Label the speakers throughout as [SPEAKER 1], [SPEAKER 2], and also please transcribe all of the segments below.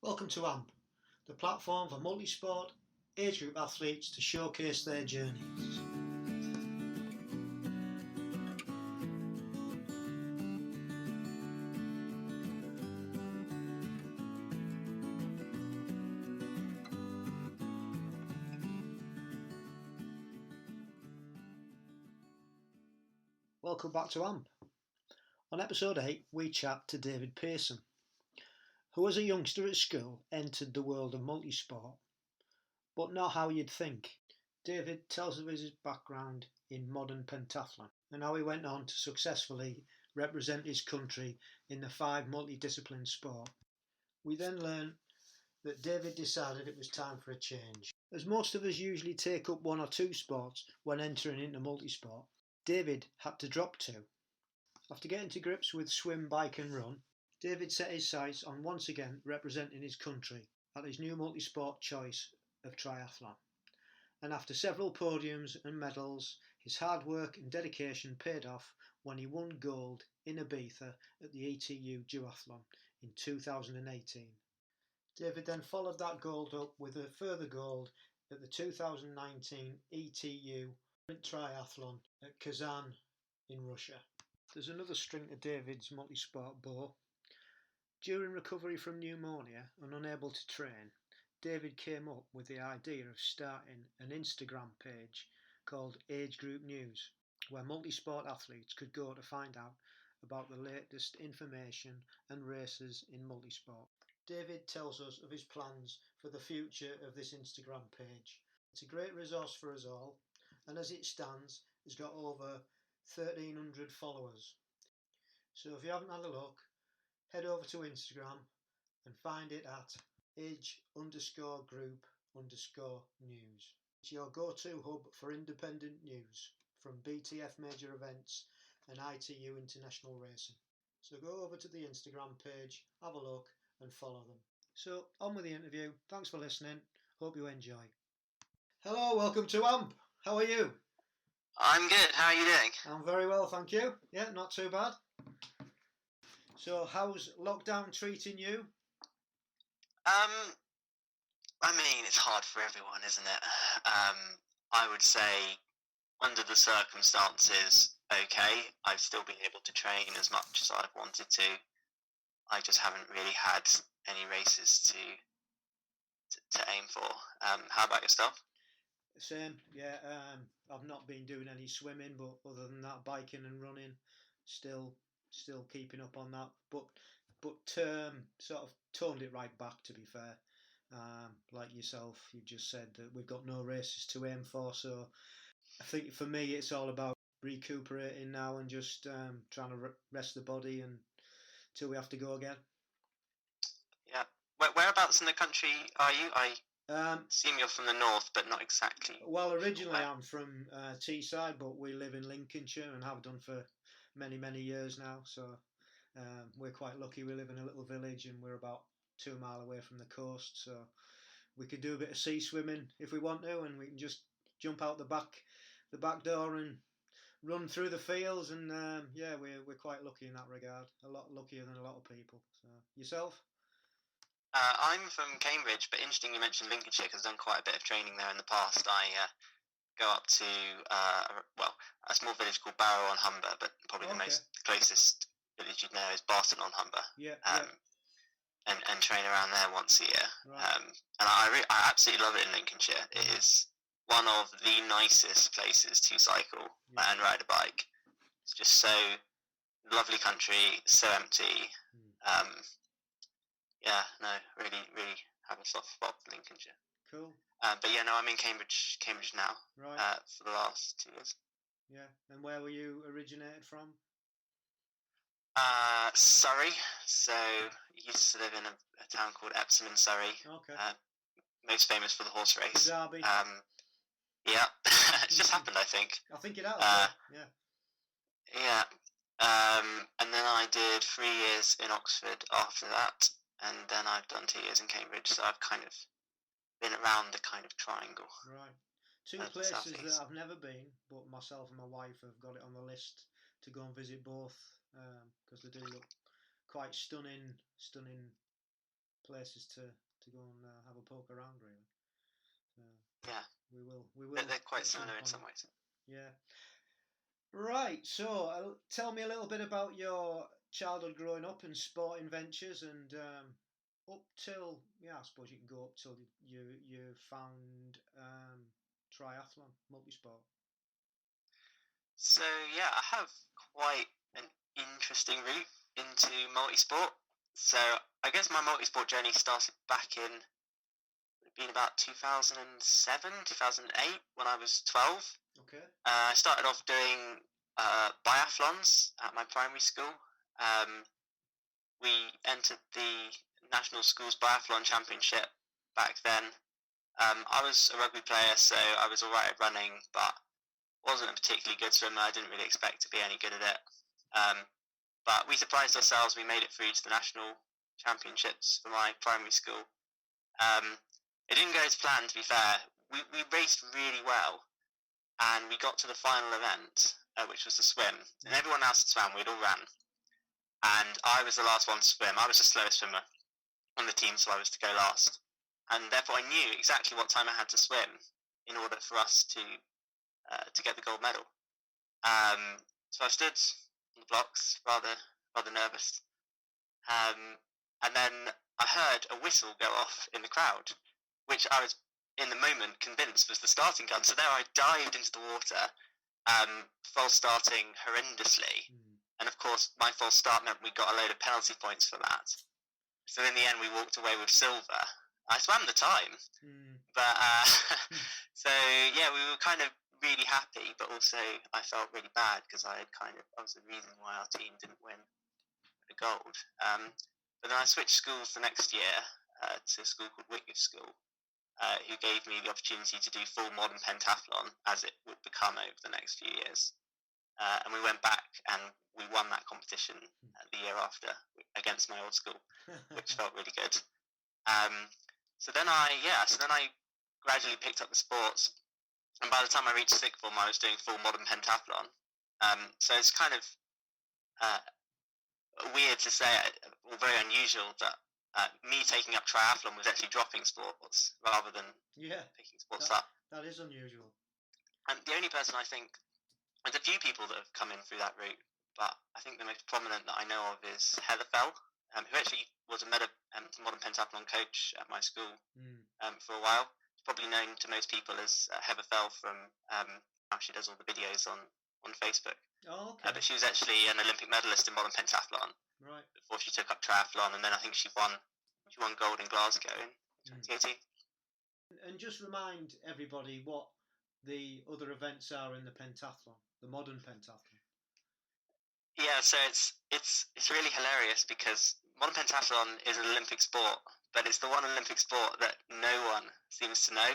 [SPEAKER 1] Welcome to AMP, the platform for multi-sport, age group athletes to showcase their journeys. Welcome back to AMP. On episode 8, we chat to David Pearson, who as a youngster at school entered the world of multisport, but not how you'd think. David tells of his background in modern pentathlon and how he went on to successfully represent his country in the 5 multidiscipline sport. We then learn that David decided it was time for a change. As most of us usually take up 1 or 2 sports when entering into multisport, David had to drop 2. After getting to grips with swim, bike and run, David set his sights on once again representing his country at his new multisport choice of triathlon. And after several podiums and medals, his hard work and dedication paid off when he won gold in Ibiza at the ETU Duathlon in 2018. David then followed that gold up with a further gold at the 2019 ETU Triathlon at Kazan in Russia. There's another string to David's multisport bow. During recovery from pneumonia and unable to train, David came up with the idea of starting an Instagram page called Agegroup News, where multisport athletes could go to find out about the latest information and races in multisport. David tells us of his plans for the future of this Instagram page. It's a great resource for us all, and as it stands, it's got over 1,300 followers. So if you haven't had a look, head over to Instagram and find it at age_group_news. It's your go-to hub for independent news from BTF major events and ITU international racing. So go over to the Instagram page, have a look and follow them. So on with the interview. Thanks for listening. Hope you enjoy. Hello, welcome to AMP. How are you?
[SPEAKER 2] I'm good. How are you doing?
[SPEAKER 1] I'm very well, thank you. Yeah, not too bad. So how's lockdown treating you?
[SPEAKER 2] I mean, it's hard for everyone, isn't it? I would say, under the circumstances, okay. I've still been able to train as much as I've wanted to. I just haven't really had any races to aim for. How about yourself?
[SPEAKER 1] Same, yeah. I've not been doing any swimming, but other than that, biking and running, still keeping up on that. But sort of toned it right back. To be fair, like yourself, you just said that we've got no races to aim for. So I think for me, it's all about recuperating now and just trying to rest the body until we have to go again.
[SPEAKER 2] Yeah. Whereabouts in the country are you? I assume you're from the north, but not exactly.
[SPEAKER 1] Well, originally I'm from Teesside, but we live in Lincolnshire and have done for many years now. So we're quite lucky. We live in a little village and we're about 2 miles away from the coast. So we could do a bit of sea swimming if we want to, and we can just jump out the back door and run through the fields. And yeah, we're quite lucky in that regard. A lot luckier than a lot of people. So yourself?
[SPEAKER 2] I'm from Cambridge, but interesting you mentioned Lincolnshire because I've done quite a bit of training there in the past. I go up to a small village called Barrow-on-Humber, but probably the closest village you'd know is Barton-on-Humber.
[SPEAKER 1] Yeah.
[SPEAKER 2] And train around there once a year.
[SPEAKER 1] Right.
[SPEAKER 2] And I absolutely love it in Lincolnshire. It is one of the nicest places to cycle and ride a bike. It's just so lovely country, so empty. Yeah, no, really have a soft spot for Lincolnshire.
[SPEAKER 1] Cool.
[SPEAKER 2] But yeah, no, I'm in Cambridge now.
[SPEAKER 1] Right.
[SPEAKER 2] For the last 2 years.
[SPEAKER 1] Yeah, and where were you originated from?
[SPEAKER 2] Surrey. So used to live in a town called Epsom in Surrey.
[SPEAKER 1] Okay.
[SPEAKER 2] Most famous for the horse race.
[SPEAKER 1] Derby.
[SPEAKER 2] Yeah, it's just happened, I think.
[SPEAKER 1] I think it has. Yeah.
[SPEAKER 2] Yeah. And then I did 3 years in Oxford after that, and then I've done 2 years in Cambridge. So I've kind of been around the kind of triangle.
[SPEAKER 1] Right. 2 places that I've never been, but myself and my wife have got it on the list to go and visit both, because they do look quite stunning places to go and have a poke around, really.
[SPEAKER 2] Yeah,
[SPEAKER 1] we will.
[SPEAKER 2] They're quite similar in some ways.
[SPEAKER 1] Yeah. Right. So, tell me a little bit about your childhood growing up and sporting ventures, and up till, I suppose you can go up till you found triathlon, multisport.
[SPEAKER 2] So yeah, I have quite an interesting route into multisport. So I guess my multisport journey started back in been about 2007, 2008 when I was 12.
[SPEAKER 1] Okay.
[SPEAKER 2] I started off doing biathlons at my primary school. We entered the National Schools Biathlon Championship back then. I was a rugby player, so I was alright at running, but wasn't a particularly good swimmer. I didn't really expect to be any good at it. But we surprised ourselves. We made it through to the national championships for my primary school. It didn't go as planned, to be fair. We raced really well, and we got to the final event, which was the swim. And everyone else had swam. We'd all ran. And I was the last one to swim. I was the slowest swimmer on the team, so I was to go last. And therefore I knew exactly what time I had to swim in order for us to get the gold medal. So I stood on the blocks, rather nervous. And then I heard a whistle go off in the crowd, which I was in the moment convinced was the starting gun. So there I dived into the water, false starting horrendously. And of course, my false start meant we got a load of penalty points for that. So in the end, we walked away with silver. I swam the time, but so yeah, we were kind of really happy, but also I felt really bad because I was the reason why our team didn't win the gold. But then I switched schools the next year to a school called Whitgift School, who gave me the opportunity to do full Modern Pentathlon as it would become over the next few years. And we went back and we won that competition the year after against my old school, which felt really good. So then I gradually picked up the sports, and by the time I reached sixth form, I was doing full Modern Pentathlon. So it's kind of weird to say, or very unusual, that me taking up triathlon was actually dropping sports rather than picking sports up.
[SPEAKER 1] That is unusual.
[SPEAKER 2] And the only person I think, there's a few people that have come in through that route, but I think the most prominent that I know of is Heather Fell, who actually was a Modern Pentathlon coach at my school for a while. She's probably known to most people as Heather Fell from how she does all the videos on Facebook.
[SPEAKER 1] Oh, okay.
[SPEAKER 2] But she was actually an Olympic medalist in Modern Pentathlon before she took up triathlon, and then I think she won gold in Glasgow in 2018.
[SPEAKER 1] And just remind everybody what the other events are in the pentathlon, the Modern Pentathlon.
[SPEAKER 2] Yeah, so it's really hilarious because Modern Pentathlon is an Olympic sport, but it's the one Olympic sport that no one seems to know.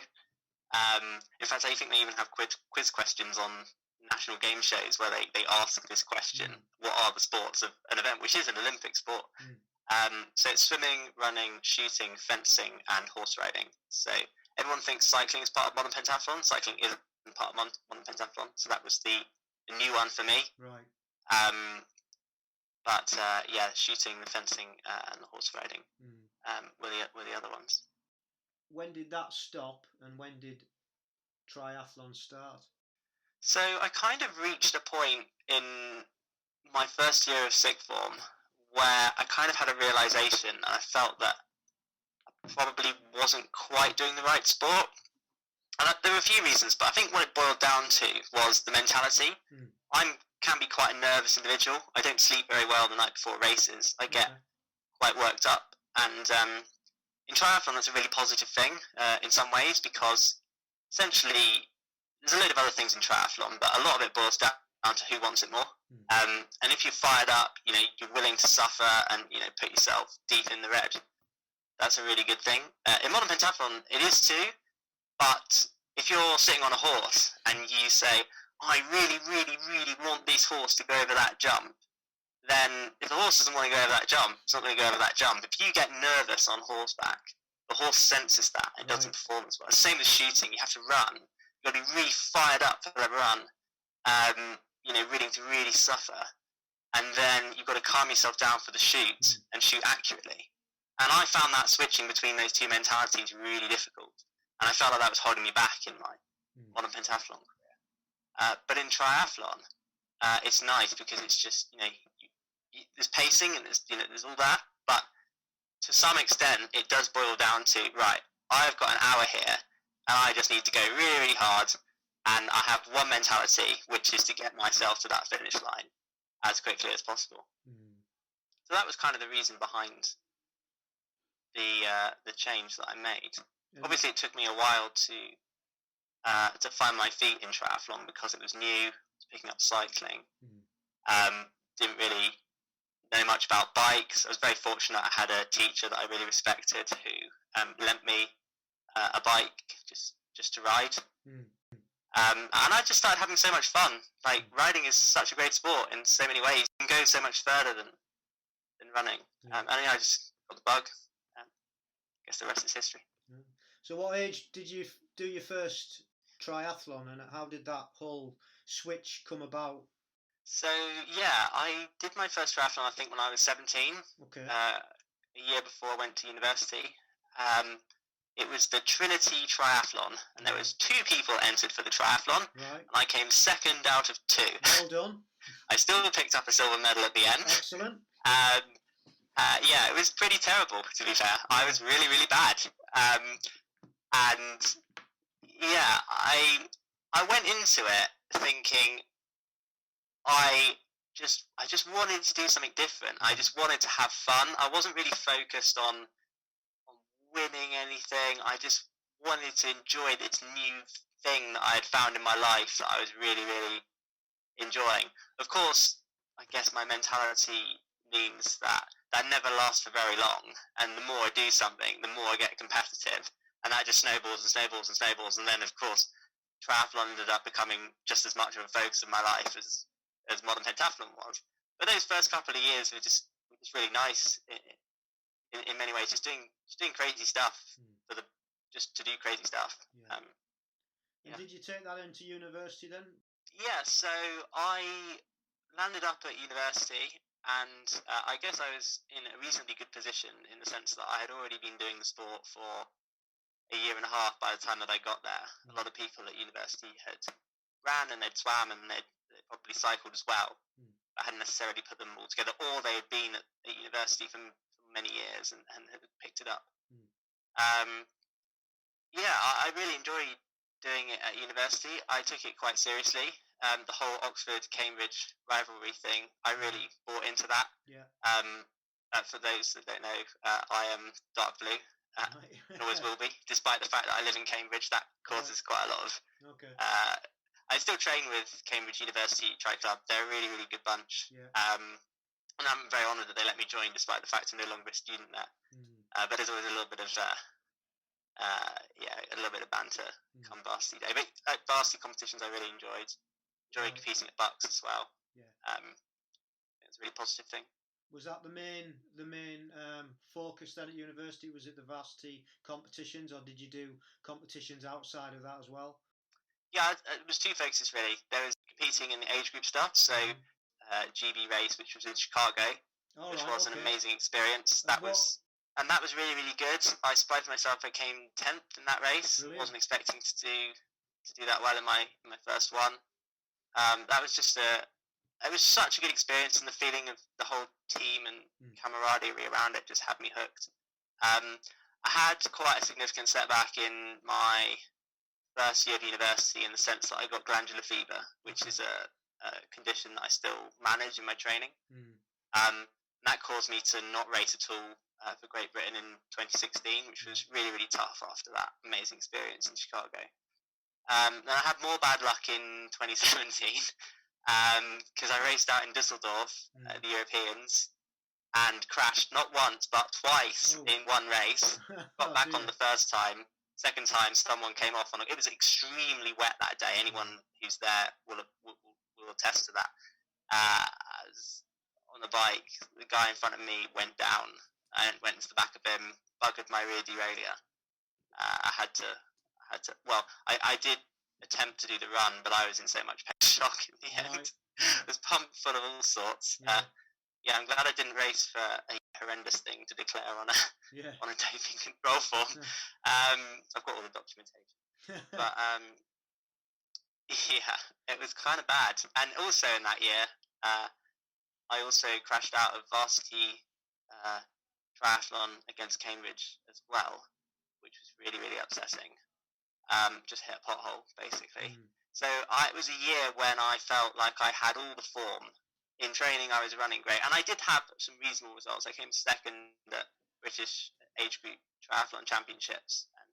[SPEAKER 2] In fact, I think they even have quiz questions on national game shows where they ask this question: what are the sports of an event, which is an Olympic sport? So it's swimming, running, shooting, fencing, and horse riding. So everyone thinks cycling is part of Modern Pentathlon. Cycling isn't part of Modern Pentathlon, so that was the new one for me.
[SPEAKER 1] Right.
[SPEAKER 2] But shooting, the fencing, and the horse riding were the other ones.
[SPEAKER 1] When did that stop, and when did triathlon start?
[SPEAKER 2] So I kind of reached a point in my first year of sixth form where I kind of had a realization, and I felt that I probably wasn't quite doing the right sport. And there were a few reasons, but I think what it boiled down to was the mentality. I can be quite a nervous individual. I don't sleep very well the night before races. I get quite worked up. And in triathlon, that's a really positive thing in some ways, because essentially there's a load of other things in triathlon, but a lot of it boils down to who wants it more. And if you're fired up, you're willing to suffer and put yourself deep in the red, that's a really good thing. In Modern Pentathlon, it is too, but if you're sitting on a horse and you say, I really, really, really want this horse to go over that jump, then if the horse doesn't want to go over that jump, it's not going to go over that jump. If you get nervous on horseback, the horse senses that and doesn't perform as well. Same as shooting, you have to run. You've got to be really fired up for the run, willing to really suffer. And then you've got to calm yourself down for the shoot and shoot accurately. And I found that switching between those two mentalities really difficult. And I felt like that was holding me back in my modern pentathlon career. But in triathlon, it's nice because it's just, there's pacing and there's all that. But to some extent, it does boil down to, right, I've got an hour here and I just need to go really, really hard. And I have one mentality, which is to get myself to that finish line as quickly as possible. So that was kind of the reason behind the change that I made. Obviously, it took me a while to find my feet in triathlon because it was new. I was picking up cycling. Didn't really know much about bikes. I was very fortunate. I had a teacher that I really respected who lent me a bike just to ride. And I just started having so much fun. Like, riding is such a great sport in so many ways. You can go so much further than running. And I just got the bug. I guess the rest is history.
[SPEAKER 1] So what age did you do your first triathlon, and how did that whole switch come about?
[SPEAKER 2] So, yeah, I did my first triathlon, I think, when I was 17.
[SPEAKER 1] Okay.
[SPEAKER 2] A year before I went to university. It was the Trinity Triathlon, and there was 2 people entered for the triathlon,
[SPEAKER 1] right.
[SPEAKER 2] And I came second out of 2.
[SPEAKER 1] Well done. I
[SPEAKER 2] still picked up a silver medal at the end.
[SPEAKER 1] Excellent.
[SPEAKER 2] Yeah, it was pretty terrible, to be fair. I was really, really bad. And yeah, I went into it thinking I just wanted to do something different. I just wanted to have fun. I wasn't really focused on winning anything. I just wanted to enjoy this new thing that I had found in my life that I was really, really enjoying. Of course, I guess my mentality means that never lasts for very long, and the more I do something, the more I get competitive, and that just snowballs and snowballs and snowballs, and then of course triathlon ended up becoming just as much of a focus of my life as modern pentathlon was. But those first couple of years were just really nice in many ways, just doing crazy stuff just to do crazy stuff.
[SPEAKER 1] And did you take that into university then?
[SPEAKER 2] Yeah, so I landed up at university, and I guess I was in a reasonably good position in the sense that I had already been doing the sport for a year and a half by the time that I got there. A lot of people at university had ran and they'd swam and they'd probably cycled as well. I hadn't necessarily put them all together, or they had been at university for many years and had picked it up. Yeah, I really enjoyed doing it at university. I took it quite seriously. The whole Oxford-Cambridge rivalry thing, I really bought into that.
[SPEAKER 1] Yeah.
[SPEAKER 2] For those that don't know, I am dark blue, and always will be, despite the fact that I live in Cambridge. That causes quite a lot of...
[SPEAKER 1] Okay.
[SPEAKER 2] I still train with Cambridge University Tri Club. They're a really, really good bunch.
[SPEAKER 1] Yeah.
[SPEAKER 2] And I'm very honoured that they let me join, despite the fact I'm no longer a student there. But there's always a little bit of banter come varsity day. But varsity competitions I really enjoyed. Enjoyed competing at Bucks as well.
[SPEAKER 1] Yeah.
[SPEAKER 2] It was a really positive thing.
[SPEAKER 1] Was that the main focus then at university? Was it the varsity competitions, or did you do competitions outside of that as well?
[SPEAKER 2] Yeah, it was 2 focuses really. There was competing in the age group stuff, so GB race, which was in Chicago, which was an amazing experience. That was really, really good. I surprised myself. I came 10th in that race. Brilliant. Wasn't expecting to do that well in my first one. That was it was such a good experience, and the feeling of the whole team and camaraderie around it just had me hooked. I had quite a significant setback in my first year of university in the sense that I got glandular fever, which is a condition that I still manage in my training. That caused me to not race at all for Great Britain in 2016, which was really, really tough after that amazing experience in Chicago. Then I had more bad luck in 2017 because I raced out in Düsseldorf at the Europeans and crashed not once but twice in one race. Got back on the first time. Second time, someone came off on it. It was extremely wet that day. Anyone who's there will attest to that. On the bike, the guy in front of me went down and went into the back of him, buggered my rear derailleur. I did attempt to do the run, but I was in so much pain shock in the end. It was pumped full of all sorts. Yeah, I'm glad I didn't race for a horrendous thing to declare on a
[SPEAKER 1] Yeah.
[SPEAKER 2] on a doping control form. I've got all the documentation, but yeah, it was kind of bad. And also in that year, I also crashed out of varsity triathlon against Cambridge as well, which was really, really upsetting. Just hit a pothole, basically. So it was a year when I felt like I had all the form. In training, I was running great. And I did have some reasonable results. I came second at British age group triathlon championships. And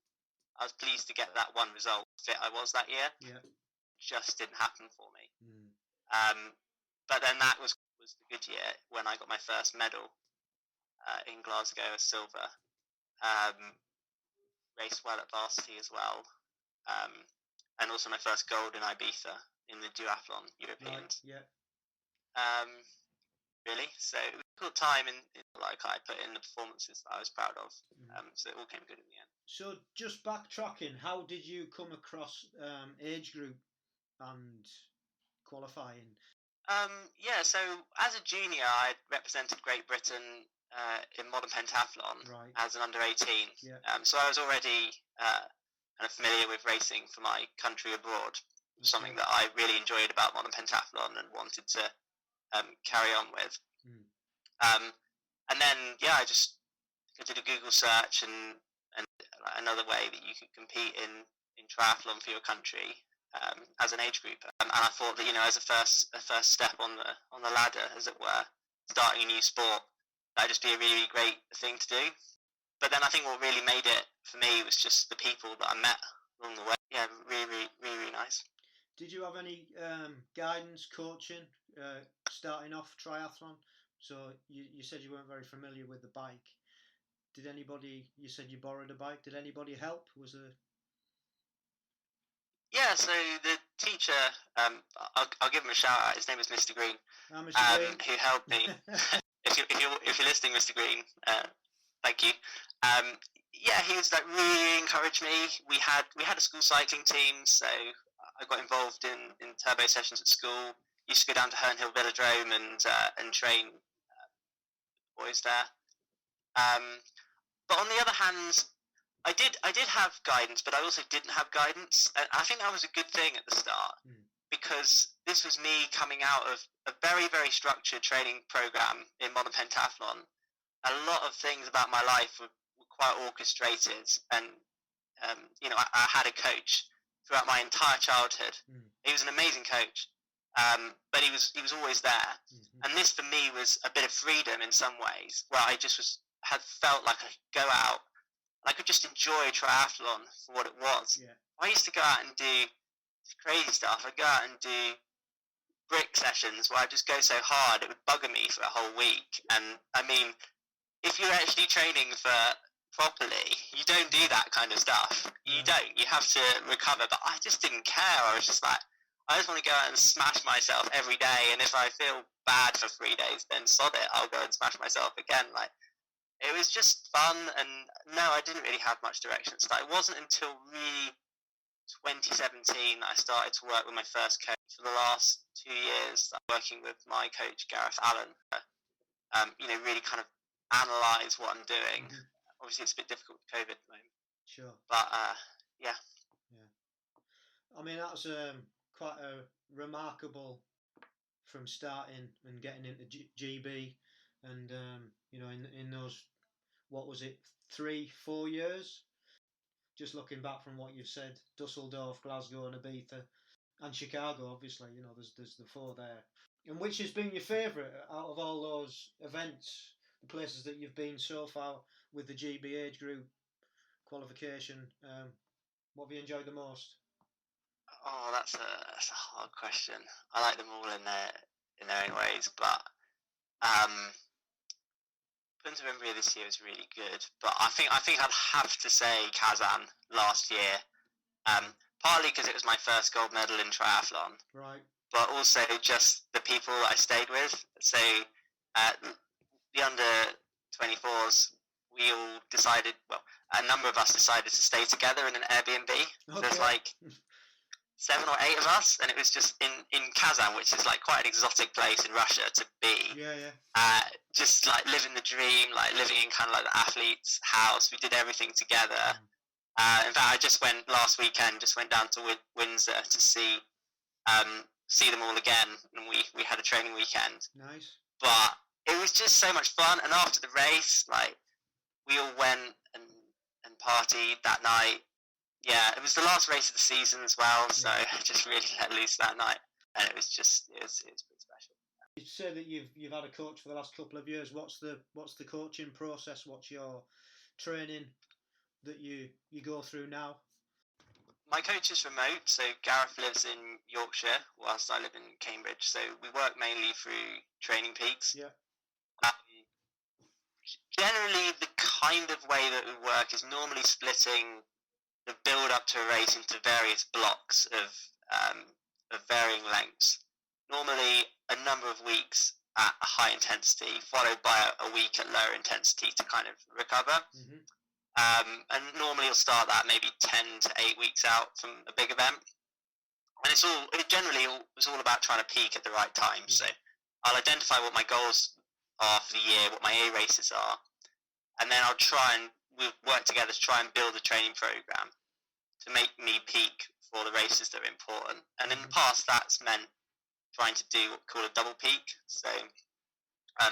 [SPEAKER 2] I was pleased to get that one result. Fit I was that year.
[SPEAKER 1] Yeah.
[SPEAKER 2] Just didn't happen for me. But then that was the good year when I got my first medal in Glasgow, a silver. Raced well at varsity as well. And also my first gold in Ibiza in the duathlon Europeans.
[SPEAKER 1] Right, yeah.
[SPEAKER 2] Really, so it was a good time, and like I put in the performances that I was proud of. So it all came good in the end.
[SPEAKER 1] So just backtracking, how did you come across age group and qualifying?
[SPEAKER 2] Yeah, so as a junior, I represented Great Britain in Modern Pentathlon as an under-18.
[SPEAKER 1] Yeah.
[SPEAKER 2] So I was already kind of familiar with racing for my country abroad, something that I really enjoyed about Modern Pentathlon and wanted to carry on with. And then, yeah, I did a Google search and another way that you could compete in triathlon for your country as an age group. And I thought that, as a first step on the ladder, as it were, starting a new sport, that'd just be a really great thing to do. But then I think what really made it for me was just the people that I met along the way. Yeah, really, really, really, really nice.
[SPEAKER 1] Did you have any guidance, coaching, starting off triathlon? So you said you weren't very familiar with the bike. Did anybody, you said you borrowed a bike, did anybody help? Was there...
[SPEAKER 2] Yeah, so the teacher, I'll give him a shout out. His name is Mr. Green,
[SPEAKER 1] Mr. Green.
[SPEAKER 2] who helped me. if you're listening, Mr. Green, thank you. Yeah, he was like really encouraged me. We had a school cycling team, so I got involved in turbo sessions at school. Used to go down to Herne Hill Velodrome and train boys there. But on the other hand, I did have guidance, but I also didn't have guidance. And I think that was a good thing at the start because this was me coming out of a very, very structured training program in Modern Pentathlon. A lot of things about my life were quite orchestrated, and I had a coach throughout my entire childhood. He was an amazing coach, but he was always there. And this for me was a bit of freedom in some ways, where I just had felt like I could go out and I could just enjoy triathlon for what it was.
[SPEAKER 1] Yeah.
[SPEAKER 2] I used to go out and do crazy stuff. I'd go out and do brick sessions where I'd just go so hard it would bugger me for a whole week. And I mean, if you're actually training for properly, you don't do that kind of stuff. You don't. You have to recover. But I just didn't care. I was just like, I just want to go out and smash myself every day. And if I feel bad for 3 days, then sod it. I'll go and smash myself again. Like, it was just fun. And no, I didn't really have much direction. So it wasn't until really 2017 that I started to work with my first coach. For the last 2 years, I'm working with my coach, Gareth Allen. Really kind of analyze what I'm doing. Obviously, it's a bit difficult with COVID at the moment.
[SPEAKER 1] Sure.
[SPEAKER 2] But yeah.
[SPEAKER 1] I mean, that's quite a remarkable from starting and getting into GB, and in those, what was it, 3-4 years? Just looking back from what you've said, Dusseldorf, Glasgow, and Ibiza, and Chicago. Obviously, there's the 4 there. And which has been your favourite out of all those events? The places that you've been so far with the GB age group qualification, what have you enjoyed the most?
[SPEAKER 2] Oh, that's a hard question. I like them all in their own ways, but Prince of Umbria this year was really good. But I think I'd have to say Kazan last year, partly because it was my first gold medal in triathlon,
[SPEAKER 1] right? But
[SPEAKER 2] also just the people that I stayed with. So the under 24s, we all decided, well, a number of us decided to stay together in an Airbnb.
[SPEAKER 1] Okay.
[SPEAKER 2] So it's like 7 or 8 of us, and it was just in Kazan, which is like quite an exotic place in Russia to be. Just like living the dream, like living in kind of like the athlete's house. We did everything together. In fact, I just went last weekend. Just went down to Windsor to see them all again, and we had a training weekend.
[SPEAKER 1] Nice.
[SPEAKER 2] But it was just so much fun. And after the race, like we all went and partied that night. Yeah, it was the last race of the season as well, so I just really let loose that night, and it was pretty special.
[SPEAKER 1] You say that you've had a coach for the last couple of years. What's the coaching process? What's your training that you go through now?
[SPEAKER 2] My coach is remote, so Gareth lives in Yorkshire whilst I live in Cambridge. So we work mainly through Training Peaks.
[SPEAKER 1] Yeah.
[SPEAKER 2] Generally, the kind of way that we work is normally splitting the build up to a race into various blocks of varying lengths. Normally, a number of weeks at a high intensity, followed by a week at lower intensity to kind of recover. And normally you'll start that maybe 10 to 8 weeks out from a big event. And it's all about trying to peak at the right time. So I'll identify what my goals are for the year, what my A races are, and then we'll work together to try and build a training program to make me peak for the races that are important. And in the past, that's meant trying to do what we call a double peak. So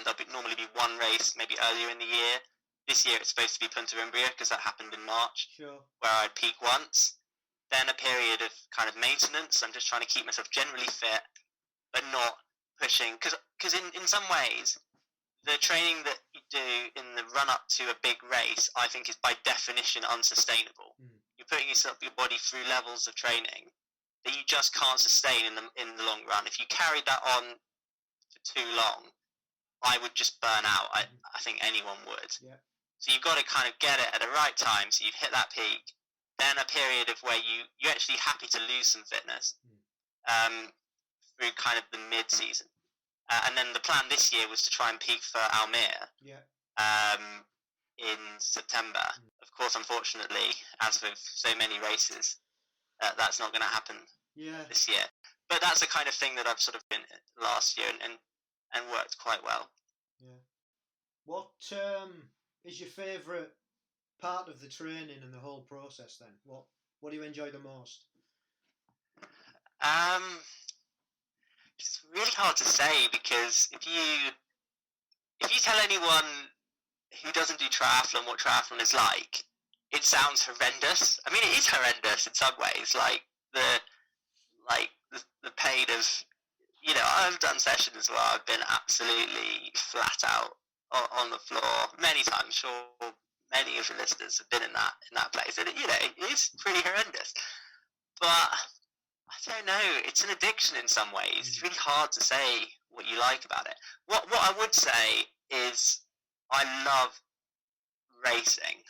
[SPEAKER 2] there'll normally be one race maybe earlier in the year. This year it's supposed to be Punta Umbria because that happened in March, where I'd peak once. Then a period of kind of maintenance. I'm just trying to keep myself generally fit, but not pushing. Because in some ways, the training that you do in the run-up to a big race, I think, is by definition unsustainable. You're putting your body through levels of training that you just can't sustain in the long run. If you carried that on for too long, I would just burn out. I think anyone would. Yeah. So you've got to kind of get it at the right time, so you've hit that peak. Then a period of where you're actually happy to lose some fitness through kind of the mid-season. And then the plan this year was to try and peak for Almere in September. Of course, unfortunately, as with so many races, that's not going to happen this year. But that's the kind of thing that I've sort of been last year and worked quite well.
[SPEAKER 1] Yeah. What is your favourite part of the training and the whole process then? What do you enjoy the most?
[SPEAKER 2] It's really hard to say, because if you tell anyone who doesn't do triathlon what triathlon is like, it sounds horrendous. I mean, it is horrendous in some ways. Like the pain of, I've done sessions where I've been absolutely flat out on the floor many times. Sure, many of your listeners have been in that place, and it is pretty horrendous. But I don't know. It's an addiction in some ways. It's really hard to say what you like about it. What I would say is I love racing.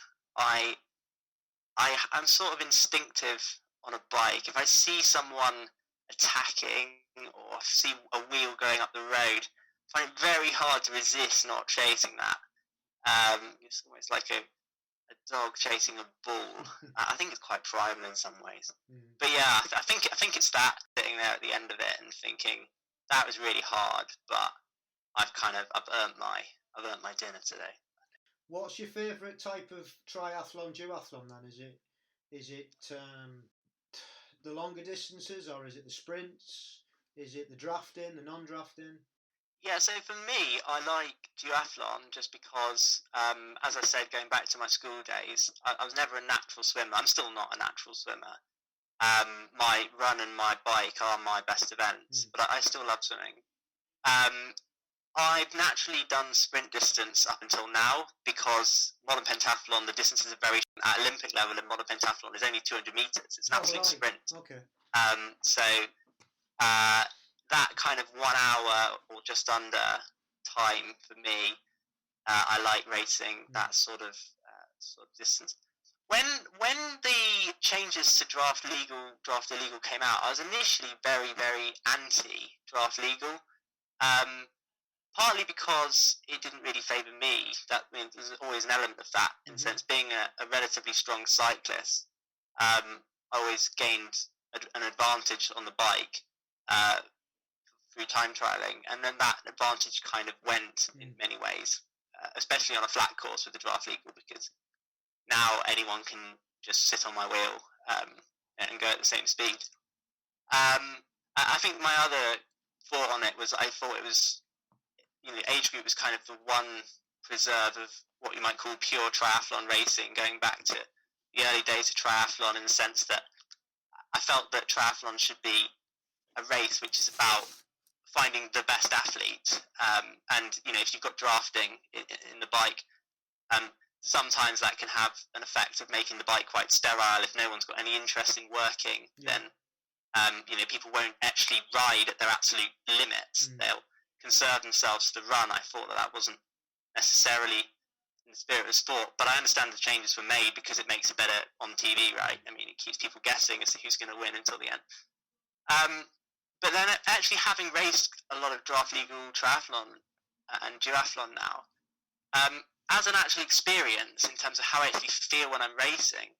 [SPEAKER 2] I'm sort of instinctive on a bike. If I see someone attacking or see a wheel going up the road, I find it very hard to resist not chasing that. It's almost like a dog chasing a bull. I think it's quite primal in some ways. But yeah, I think it's that, sitting there at the end of it and thinking that was really hard, but I've earned my dinner today.
[SPEAKER 1] What's your favourite type of triathlon/duathlon then? Is it the longer distances, or is it the sprints? Is it the drafting, the non-drafting?
[SPEAKER 2] Yeah, so for me, I like duathlon just because, as I said, going back to my school days, I was never a natural swimmer. I'm still not a natural swimmer. My run and my bike are my best events, but I still love swimming. I've naturally done sprint distance up until now, because Modern Pentathlon, the distances are very, at Olympic level in Modern Pentathlon, is only 200 metres. It's an absolute sprint.
[SPEAKER 1] Okay.
[SPEAKER 2] So that kind of 1 hour or just under time for me, I like racing that sort of distance. When the changes to draft illegal came out, I was initially very, very anti draft legal. Partly because it didn't really favour me. That means there's always an element of that, in the sense, being a relatively strong cyclist. I always gained an advantage on the bike through time trialing, and then that advantage kind of went in many ways, especially on a flat course with the Draft Legal, because now anyone can just sit on my wheel and go at the same speed. I think my other thought on it was I thought it was, Agegroup was kind of the one preserve of what you might call pure triathlon racing, going back to the early days of triathlon, in the sense that I felt that triathlon should be a race which is about finding the best athlete. And, if you've got drafting in the bike, sometimes that can have an effect of making the bike quite sterile. If no one's got any interest in working, then people won't actually ride at their absolute limits. They'll conserve themselves for the run. I thought that wasn't necessarily in the spirit of the sport, but I understand the changes were made because it makes it better on TV, right? I mean, it keeps people guessing as to who's going to win until the end. But then actually having raced a lot of draft legal triathlon and duathlon now, as an actual experience in terms of how I actually feel when I'm racing,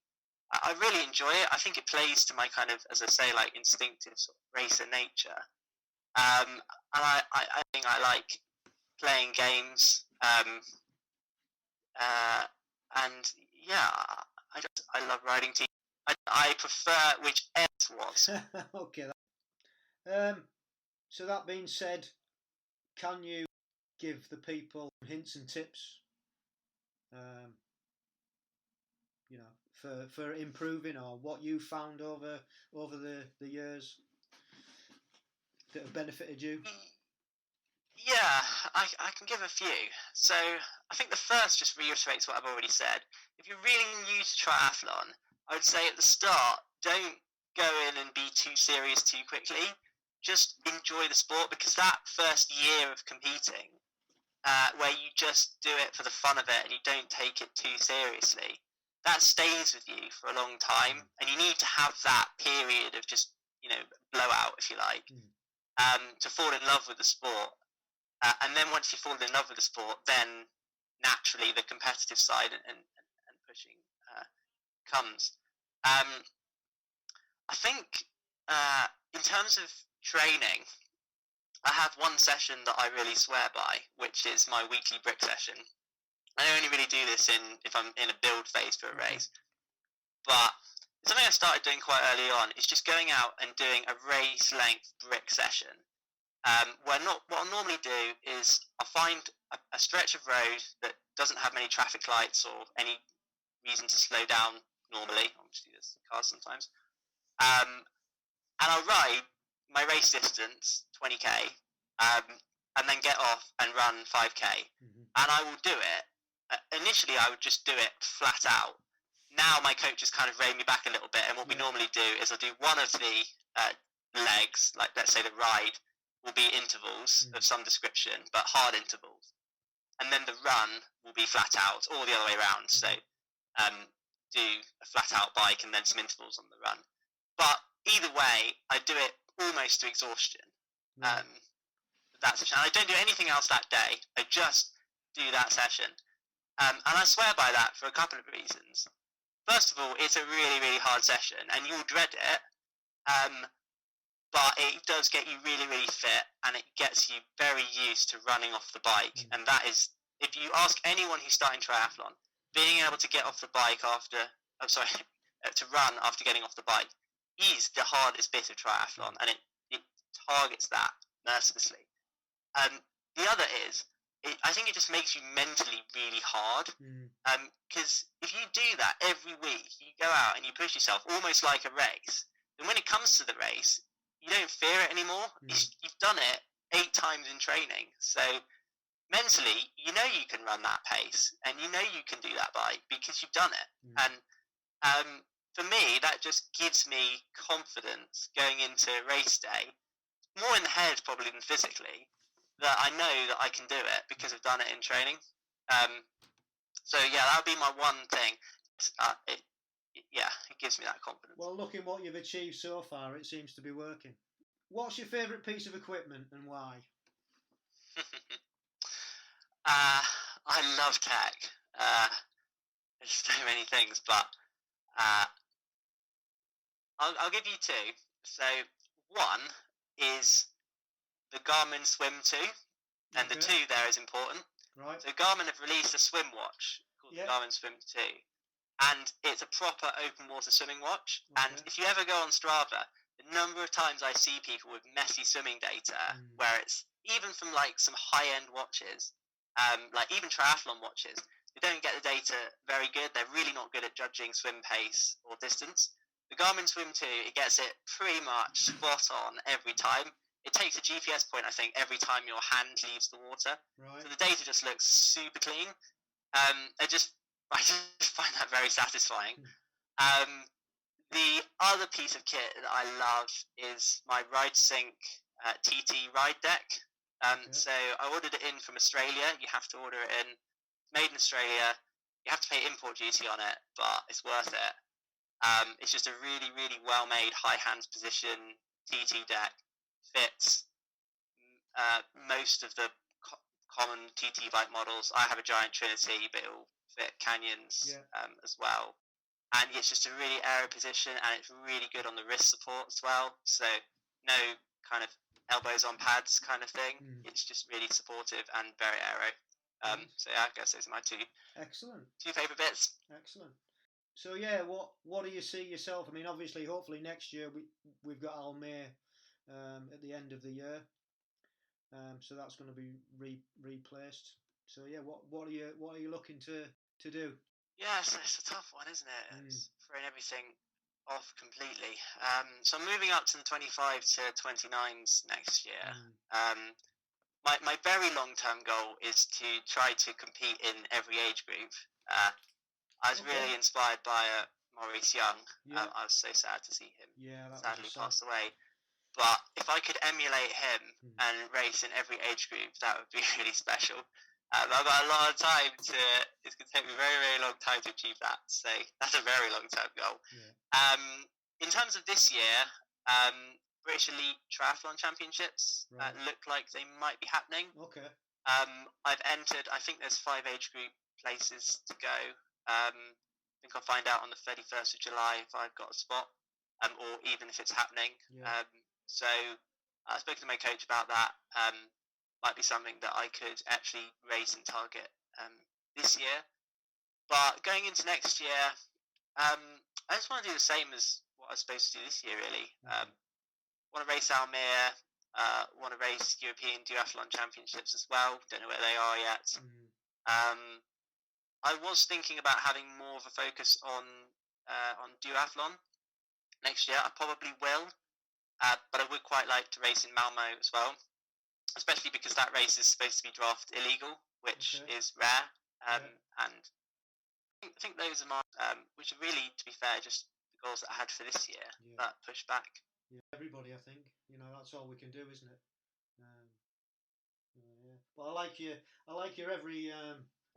[SPEAKER 2] I really enjoy it. I think it plays to my kind of, as I say, like instinctive sort of racer nature. And I think I like playing games. And yeah, I love riding teams. I prefer whichever it was.
[SPEAKER 1] Okay. So that being said, can you give the people hints and tips, for improving, or what you found over the years that have benefited you?
[SPEAKER 2] Yeah, I can give a few. So I think the first just reiterates what I've already said. If you're really new to triathlon, I would say at the start, don't go in and be too serious too quickly. Just enjoy the sport, because that first year of competing, where you just do it for the fun of it and you don't take it too seriously, that stays with you for a long time, and you need to have that period of just, blowout, if you like, to fall in love with the sport. And then once you fall in love with the sport, then naturally the competitive side and pushing comes. I think in terms of training, I have one session that I really swear by, which is my weekly brick session. I only really do this if I'm in a build phase for a race. But something I started doing quite early on is just going out and doing a race length brick session. What I'll normally do is I'll find a stretch of road that doesn't have many traffic lights or any reason to slow down normally. Obviously, there's cars sometimes. And I'll ride my race distance, 20k, and then get off and run 5k. And I will do it. Initially, I would just do it flat out. Now my coaches kind of rein me back a little bit, and what we normally do is I'll do one of the legs, like let's say the ride, will be intervals of some description, but hard intervals. And then the run will be flat out, or the other way around. So do a flat out bike and then some intervals on the run. But either way, I do it almost to exhaustion. That session. And I don't do anything else that day. I just do that session. And I swear by that for a couple of reasons. First of all, it's a really, really hard session, and you'll dread it. But it does get you really, really fit, and it gets you very used to running off the bike. And that is, if you ask anyone who's starting triathlon, being able to get off the bike to run after getting off the bike is the hardest bit of triathlon, and it targets that mercilessly. The other is, I think it just makes you mentally really hard, because if you do that every week, you go out and you push yourself almost like a race, and when it comes to the race, you don't fear it anymore. You've done it 8 times in training, so mentally, you know you can run that pace, and you know you can do that bike because you've done it. And for me, that just gives me confidence going into race day, more in the head probably than physically, that I know that I can do it because I've done it in training. So yeah, that would be my one thing. It gives me that confidence.
[SPEAKER 1] Well, looking what you've achieved so far, it seems to be working. What's your favourite piece of equipment and why?
[SPEAKER 2] I love tech. There's so many things, but I'll give you two. So one is the Garmin Swim 2, and the 2 there is important.
[SPEAKER 1] Right.
[SPEAKER 2] So Garmin have released a swim watch called the Garmin Swim 2, and it's a proper open water swimming watch. And if you ever go on Strava, the number of times I see people with messy swimming data, where it's even from like some high-end watches, like even triathlon watches, they don't get the data very good. They're really not good at judging swim pace or distance. The Garmin Swim 2, it gets it pretty much spot on every time. It takes a GPS point, I think, every time your hand leaves the water.
[SPEAKER 1] Right.
[SPEAKER 2] So the data just looks super clean. I just find that very satisfying. The other piece of kit that I love is my RideSync TT ride deck. So I ordered it in from Australia. You have to order it in. It's made in Australia. You have to pay import duty on it, but it's worth it. It's just a really, really well-made high hands position TT deck. Fits most of the common TT bike models. I have a Giant Trinity, but it'll fit Canyons as well. And it's just a really aero position, and it's really good on the wrist support as well. So no kind of elbows on pads kind of thing. It's just really supportive and very aero. So yeah, I guess those are my two.
[SPEAKER 1] Excellent.
[SPEAKER 2] Two favourite bits.
[SPEAKER 1] Excellent. So yeah, what do you see yourself? I mean, obviously, hopefully next year we've got Almere at the end of the year. So that's going to be replaced. So yeah, what are you looking to do?
[SPEAKER 2] Yeah, it's a tough one, isn't it? It's throwing everything off completely. So I'm moving up to the 25 to 29s next year. My very long-term goal is to try to compete in every age group. I was really inspired by Maurice Young. I was so sad to see him sadly pass away. But if I could emulate him and race in every age group, that would be really special. I've got a lot of time it's going to take me a very, very long time to achieve that. So that's a very long-term goal. In terms of this year, British Elite Triathlon Championships look like they might be happening.
[SPEAKER 1] Okay.
[SPEAKER 2] I've entered, I think there's 5 age group places to go. I think I'll find out on the 31st of July if I've got a spot, or even if it's happening. So I've spoken to my coach about that. Might be something that I could actually race and target this year. But going into next year, I just want to do the same as what I was supposed to do this year, really. Want to race Almere, want to race European Duathlon Championships as well. Don't know where they are yet. I was thinking about having more of a focus on duathlon next year. I probably will, but I would quite like to race in Malmo as well, especially because that race is supposed to be draft illegal, which is rare. And I think those are my, which are really, to be fair, just the goals that I had for this year, that push back.
[SPEAKER 1] Yeah, everybody, I think, that's all we can do, isn't it? But I like your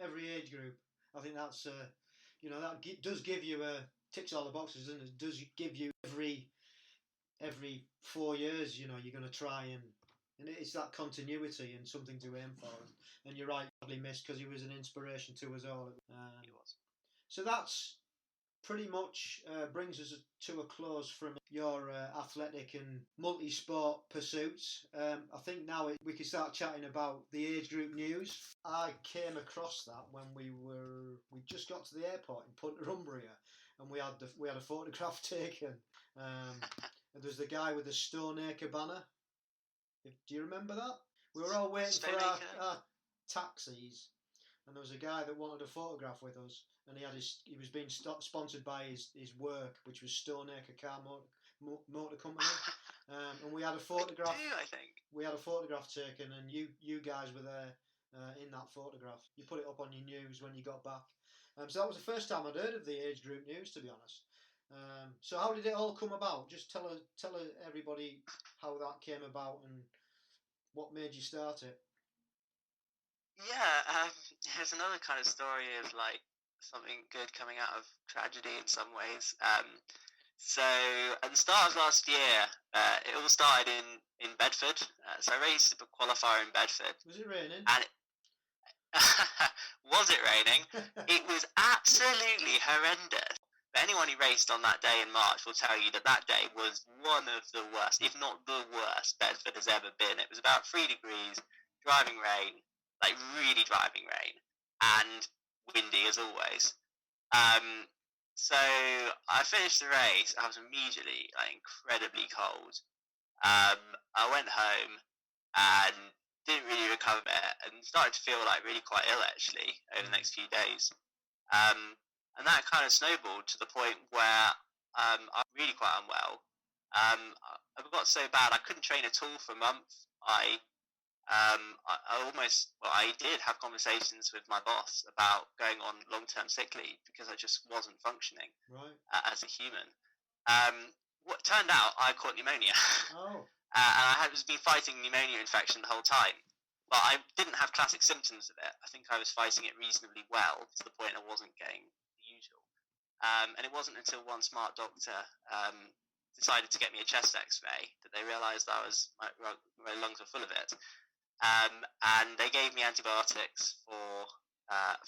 [SPEAKER 1] every age group. I think that's that does give you ticks all the boxes, and it does give you every 4 years. You're going to try and it's that continuity and something to aim for. And you're right, badly missed because he was an inspiration to us all.
[SPEAKER 2] He was.
[SPEAKER 1] So that's pretty much brings us to a close from your athletic and multi-sport pursuits. I think now we can start chatting about the age group news. I came across that when we just got to the airport in Ponterumbria, and we had a photograph taken. There's the guy with the Stoneacre banner. Do you remember that? We were all waiting for our taxis, and there was a guy that wanted a photograph with us, and he was being sponsored by his work, which was Stoneacre Car Motor Company, and we had a photograph.
[SPEAKER 2] I think
[SPEAKER 1] we had a photograph taken, and you guys were there in that photograph. You put it up on your news when you got back. So that was the first time I'd heard of the age group news, to be honest. So how did it all come about? Just tell everybody how that came about and what made you start it.
[SPEAKER 2] Yeah, there's another kind of story of like something good coming out of tragedy in some ways. So at the start of last year, it all started in Bedford. So I raced a qualifier in Bedford.
[SPEAKER 1] Was it raining?
[SPEAKER 2] And was it raining? It was absolutely horrendous. But anyone who raced on that day in March will tell you that that day was one of the worst, if not the worst, Bedford has ever been. It was about 3 degrees, driving rain, like really driving rain, and windy as always. So I finished the race. I was immediately incredibly cold. I went home and didn't really recover it, and started to feel really quite ill actually over the next few days. And that kind of snowballed to the point where I was really quite unwell. I got so bad I couldn't train at all for a month. I did have conversations with my boss about going on long-term sick leave because I just wasn't functioning as a human. What turned out, I caught pneumonia.
[SPEAKER 1] Oh.
[SPEAKER 2] And I had been fighting pneumonia infection the whole time, but I didn't have classic symptoms of it. I think I was fighting it reasonably well to the point I wasn't getting the usual. And it wasn't until one smart doctor decided to get me a chest X-ray that they realised my lungs were full of it. And they gave me antibiotics for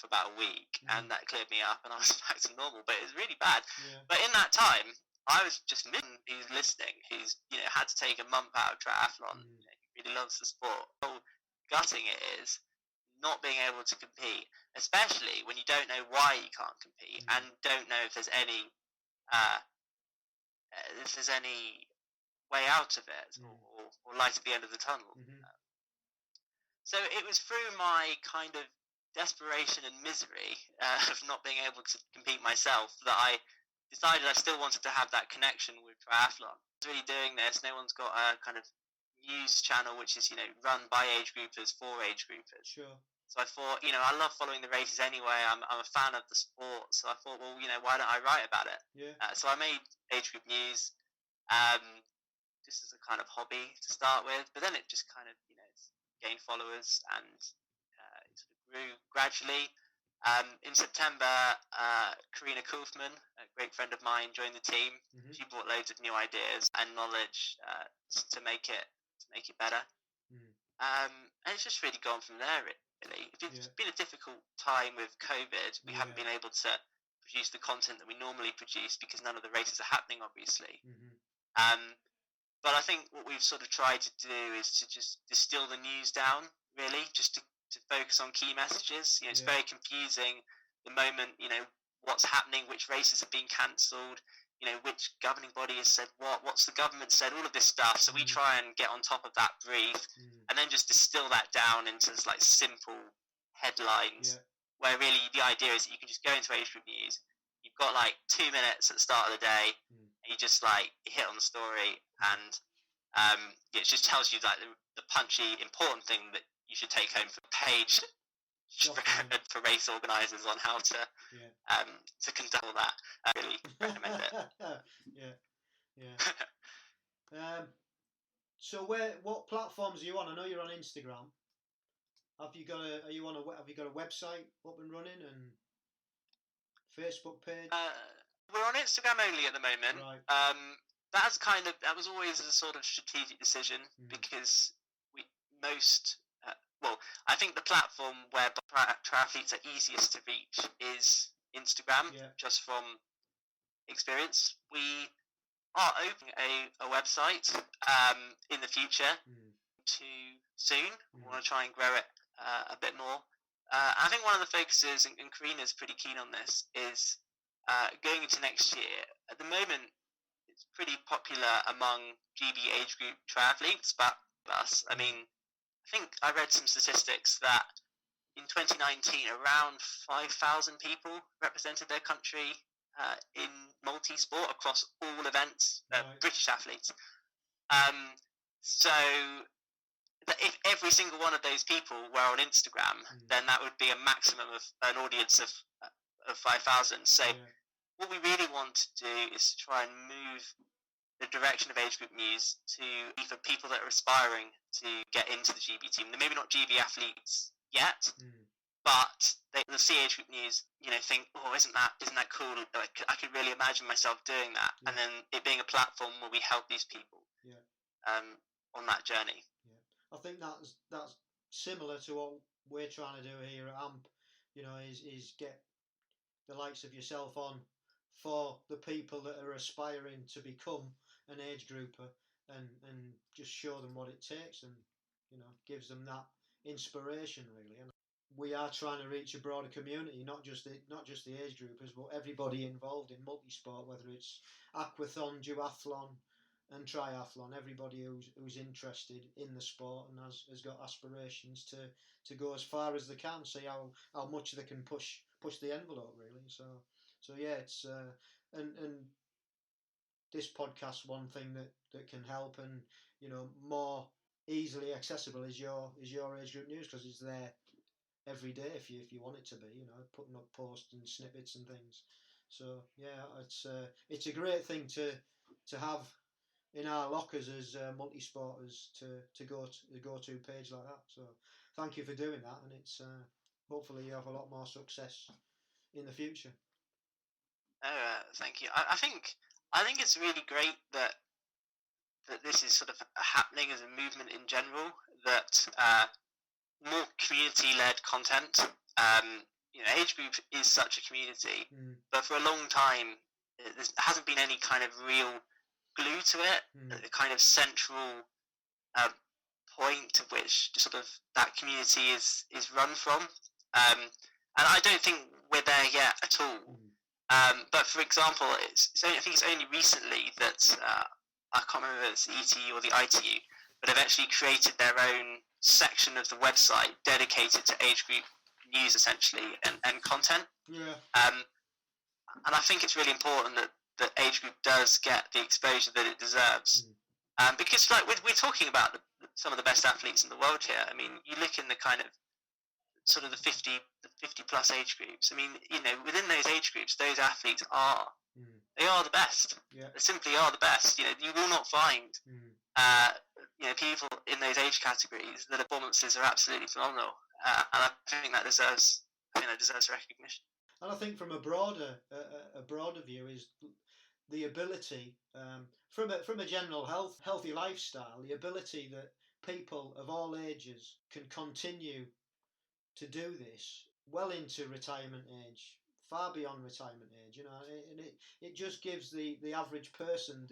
[SPEAKER 2] about a week, and that cleared me up, and I was back to normal. But it was really bad. Yeah. But in that time, I was just who's listening, who's had to take a month out of triathlon. He really loves the sport. How gutting it is not being able to compete, especially when you don't know why you can't compete and don't know if there's any way out of it or light at the end of the tunnel. So it was through my kind of desperation and misery of not being able to compete myself that I decided I still wanted to have that connection with triathlon. I was really doing this. No one's got a kind of news channel which is run by age groupers for age groupers. Sure. So I thought, I love following the races anyway. I'm a fan of the sport. So I thought, well, why don't I write about it? Yeah. So I made age group news, just as a kind of hobby to start with. But then it just kind of, gained followers and it sort of grew gradually. In September, Karina Kaufman, a great friend of mine, joined the team. She brought loads of new ideas and knowledge to make it better. And it's just really gone from there. Really, it's been a difficult time with COVID. We haven't been able to produce the content that we normally produce because none of the races are happening, obviously. But I think what we've sort of tried to do is to just distill the news down, really, just to focus on key messages. It's very confusing the moment, what's happening, which races have been cancelled, which governing body has said what's the government said, all of this stuff. So we try and get on top of that brief and then just distill that down into simple headlines where really the idea is that you can just go into age group news. You've got 2 minutes at the start of the day and you just hit on the story and it just tells you the punchy, important thing that you should take home for the page for race organisers on how to conduct all that. I really recommend it.
[SPEAKER 1] So what platforms are you on? I know you're on Instagram. Have you got a website up and running and Facebook page?
[SPEAKER 2] We're on Instagram only at the moment. Right. That was always a sort of strategic decision because I think the platform where triathletes are easiest to reach is Instagram, just from experience. We are opening a website in the future too soon. We want to try and grow it a bit more. I think one of the focuses, and Karina's pretty keen on this, is going into next year. At the moment, it's pretty popular among GB age group triathletes, but us. I mean, I think I read some statistics that in 2019, around 5,000 people represented their country in multi-sport across all events, British athletes. So if every single one of those people were on Instagram, then that would be a maximum of an audience of 5,000. So what we really want to do is to try and move the direction of age group news for people that are aspiring to get into the GB team. They're maybe not GB athletes yet, but they'll see age group news, think, oh, isn't that cool? I could really imagine myself doing that, and then it being a platform where we help these people on that journey.
[SPEAKER 1] I think that's similar to what we're trying to do here at AMP. Is get the likes of yourself on for the people that are aspiring to become an age grouper, and just show them what it takes, and gives them that inspiration really. And we are trying to reach a broader community, not just the age groupers, but everybody involved in multisport, whether it's aquathon, duathlon, and triathlon. Everybody who's interested in the sport and has got aspirations to go as far as they can, see how much they can push the envelope really. So yeah, it's and this podcast, one thing that can help, and more easily accessible is your age group news, because it's there every day if you want it to be, putting up posts and snippets and things. So yeah, it's a great thing to have in our lockers as multi-sporters, to go to page like that. So thank you for doing that, and it's hopefully you have a lot more success in the future.
[SPEAKER 2] Thank you. I think it's really great that this is sort of happening as a movement in general. That more community-led content. Age group is such a community, but for a long time there hasn't been any kind of real glue to it. The kind of central point to which sort of that community is run from, and I don't think we're there yet at all. But for example, I think it's only recently that I can't remember if it's the ETU or the ITU, but they've actually created their own section of the website dedicated to age group news, essentially, and content.
[SPEAKER 1] Yeah.
[SPEAKER 2] And I think it's really important that age group does get the exposure that it deserves. Because we're talking about some of the best athletes in the world here. I mean, you look in the kind of sort of the 50 plus age groups. I mean, within those age groups, those athletes are the best.
[SPEAKER 1] Yeah.
[SPEAKER 2] They simply are the best. You will not find people in those age categories that performances are absolutely phenomenal, and I think that deserves recognition.
[SPEAKER 1] And I think from a broader view is the ability, from a general healthy lifestyle, the ability that people of all ages can continue to do this well into retirement age, far beyond retirement age, and it just gives the average person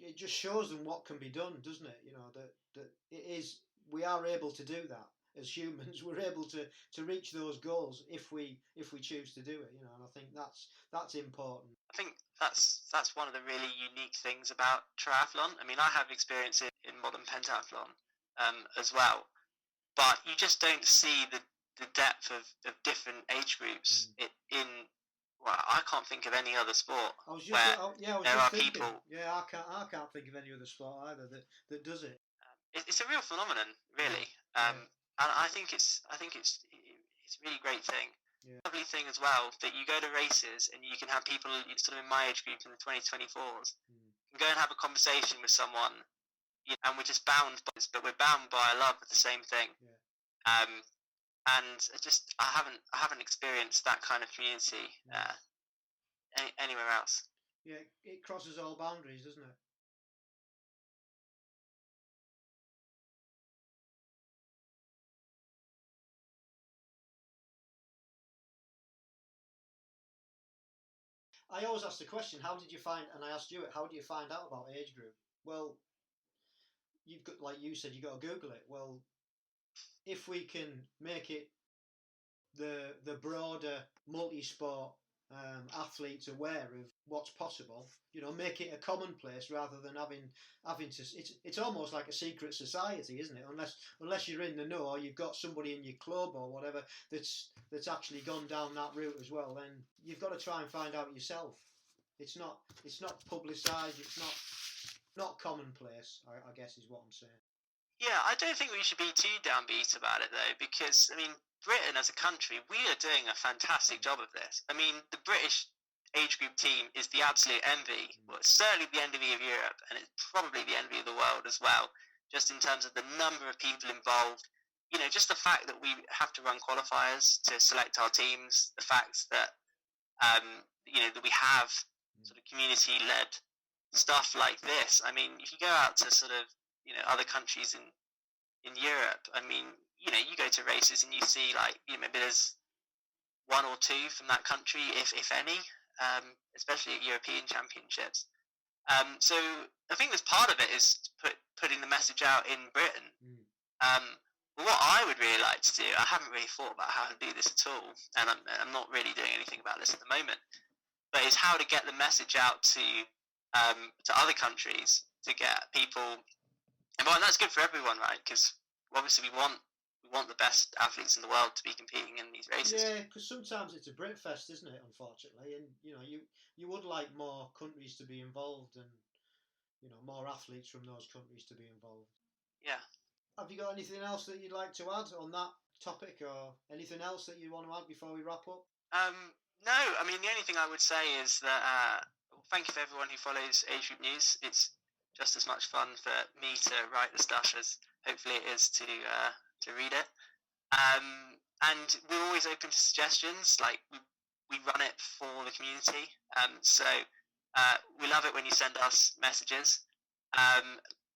[SPEAKER 1] it just shows them what can be done, doesn't it? That it is, we are able to do that as humans. We're able to reach those goals if we choose to do it, and I think that's important.
[SPEAKER 2] I think that's one of the really unique things about triathlon. I mean, I have experience in modern pentathlon as well, but you just don't see the depth of different age groups I can't think of any other sport people.
[SPEAKER 1] Yeah, I can't think of any other sport either that does it.
[SPEAKER 2] It's a real phenomenon, really, and I think it's a really great thing. Yeah. Lovely thing as well that you go to races and you can have people sort of in my age group in the 2024s. You can go and have a conversation with someone, and we're just bound by this, but we're bound by a love of the same thing. Yeah. And I haven't experienced that kind of community anywhere else.
[SPEAKER 1] Yeah, it crosses all boundaries, doesn't it? I always ask the question, how did you find, and I asked you it, how do you find out about age group? Well, you've got, like you said, you've got to Google it. Well, if we can make it the broader multi-sport athletes aware of what's possible, make it a commonplace rather than having to. It's almost like a secret society, isn't it? Unless you're in the know, or you've got somebody in your club or whatever that's actually gone down that route as well. Then you've got to try and find out yourself. It's not publicised. It's not commonplace, I guess is what I'm saying.
[SPEAKER 2] Yeah, I don't think we should be too downbeat about it though, because I mean, Britain as a country, we are doing a fantastic job of this. I mean, the British age group team is the absolute envy. Well, it's certainly the envy of Europe, and it's probably the envy of the world as well, just in terms of the number of people involved. Just the fact that we have to run qualifiers to select our teams, the fact that that we have sort of community-led stuff like this. I mean, if you go out to sort of other countries in Europe, I mean, you go to races and you see maybe there's one or two from that country, if any, especially at European Championships. So I think there's part of it is putting the message out in Britain. But what I would really like to do, I haven't really thought about how to do this at all, and I'm not really doing anything about this at the moment, but is how to get the message out to other countries, to get people involved. And that's good for everyone, right? Because obviously we want the best athletes in the world to be competing in these races.
[SPEAKER 1] Yeah, because sometimes it's a Britfest, isn't it? Unfortunately, and you would like more countries to be involved, and more athletes from those countries to be involved.
[SPEAKER 2] Yeah.
[SPEAKER 1] Have you got anything else that you'd like to add on that topic, or anything else that you want to add before we wrap up?
[SPEAKER 2] No, I mean, the only thing I would say is that thank you for everyone who follows Agegroup News. It's just as much fun for me to write the stuff as hopefully it is to read it. And we're always open to suggestions. Like we run it for the community. So we love it when you send us messages.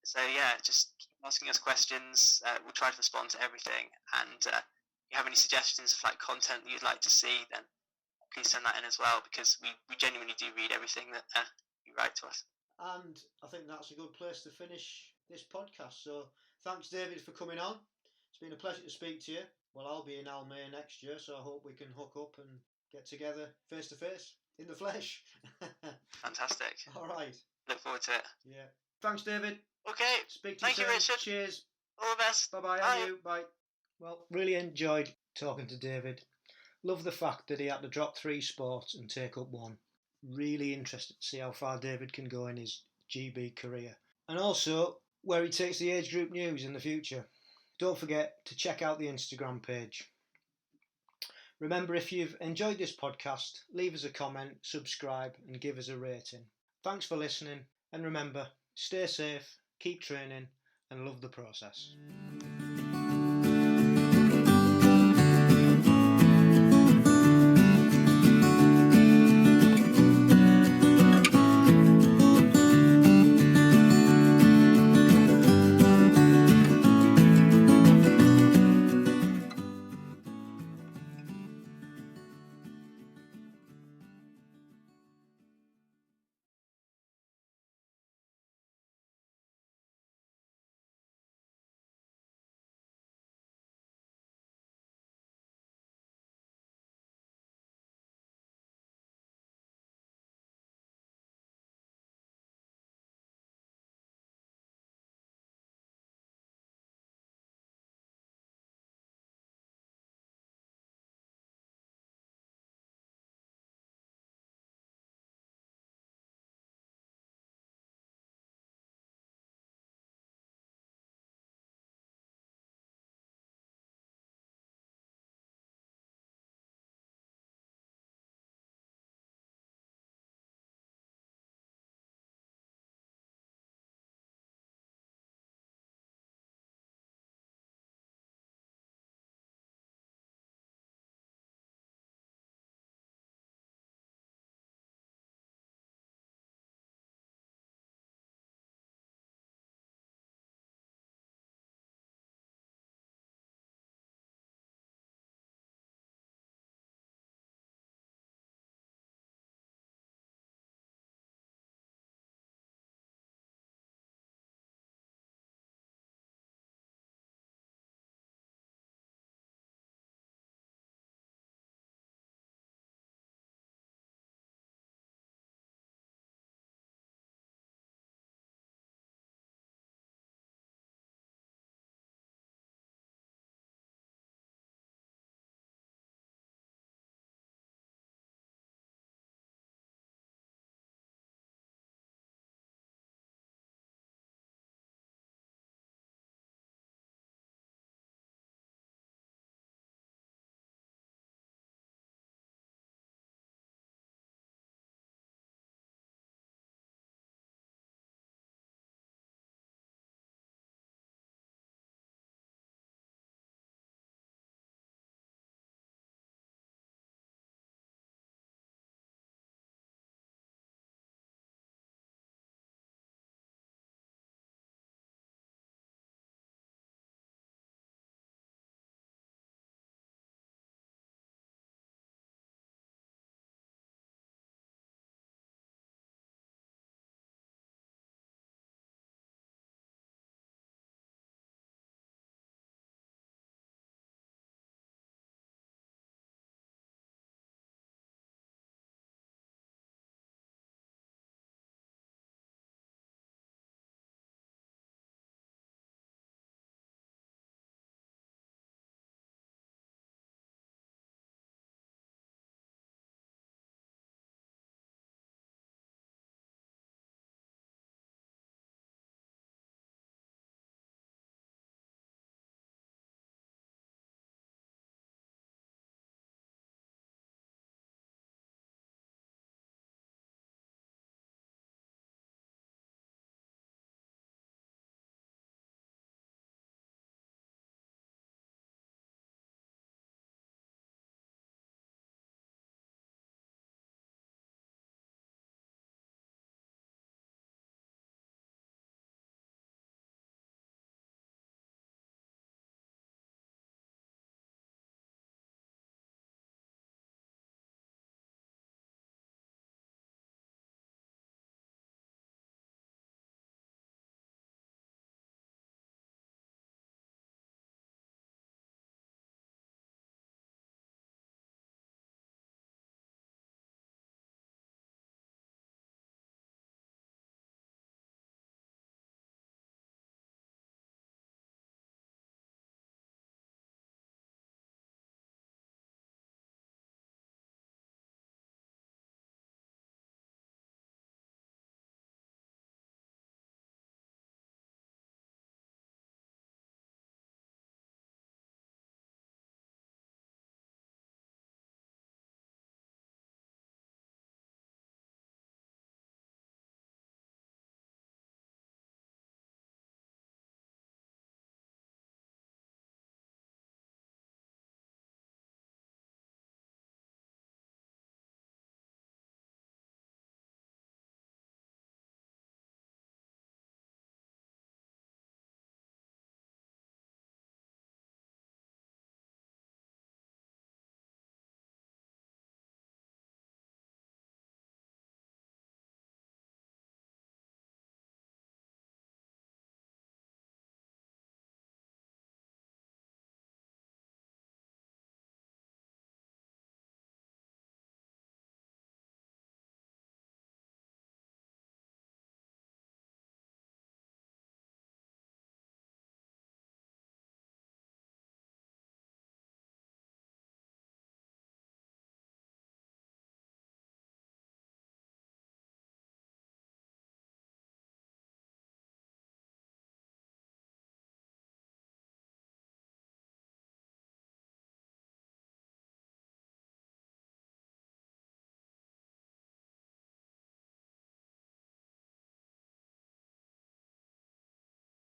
[SPEAKER 2] So yeah, just keep asking us questions. We'll try to respond to everything. And if you have any suggestions of like content that you'd like to see, then please send that in as well, because we genuinely do read everything that you write to us.
[SPEAKER 1] And I think that's a good place to finish this podcast. So thanks, David, for coming on. It's been a pleasure to speak to you. Well, I'll be in Almere next year, so I hope we can hook up and get together face to face in the flesh.
[SPEAKER 2] Fantastic.
[SPEAKER 1] All right.
[SPEAKER 2] Look forward to it.
[SPEAKER 1] Yeah. Thanks, David.
[SPEAKER 2] Okay.
[SPEAKER 1] Speak to you soon.
[SPEAKER 2] Thank you, Richard.
[SPEAKER 1] Cheers.
[SPEAKER 2] All the best.
[SPEAKER 1] Bye-bye.
[SPEAKER 2] Bye.
[SPEAKER 1] And you. Bye. Well, really enjoyed talking to David. Love the fact that he had to drop 3 sports and take up one. Really interested to see how far David can go in his GB career. And also where he takes the Agegroup News in the future. Don't forget to check out the Instagram page. Remember, if you've enjoyed this podcast, leave us a comment, subscribe and give us a rating. Thanks for listening, and remember, stay safe, keep training and love the process.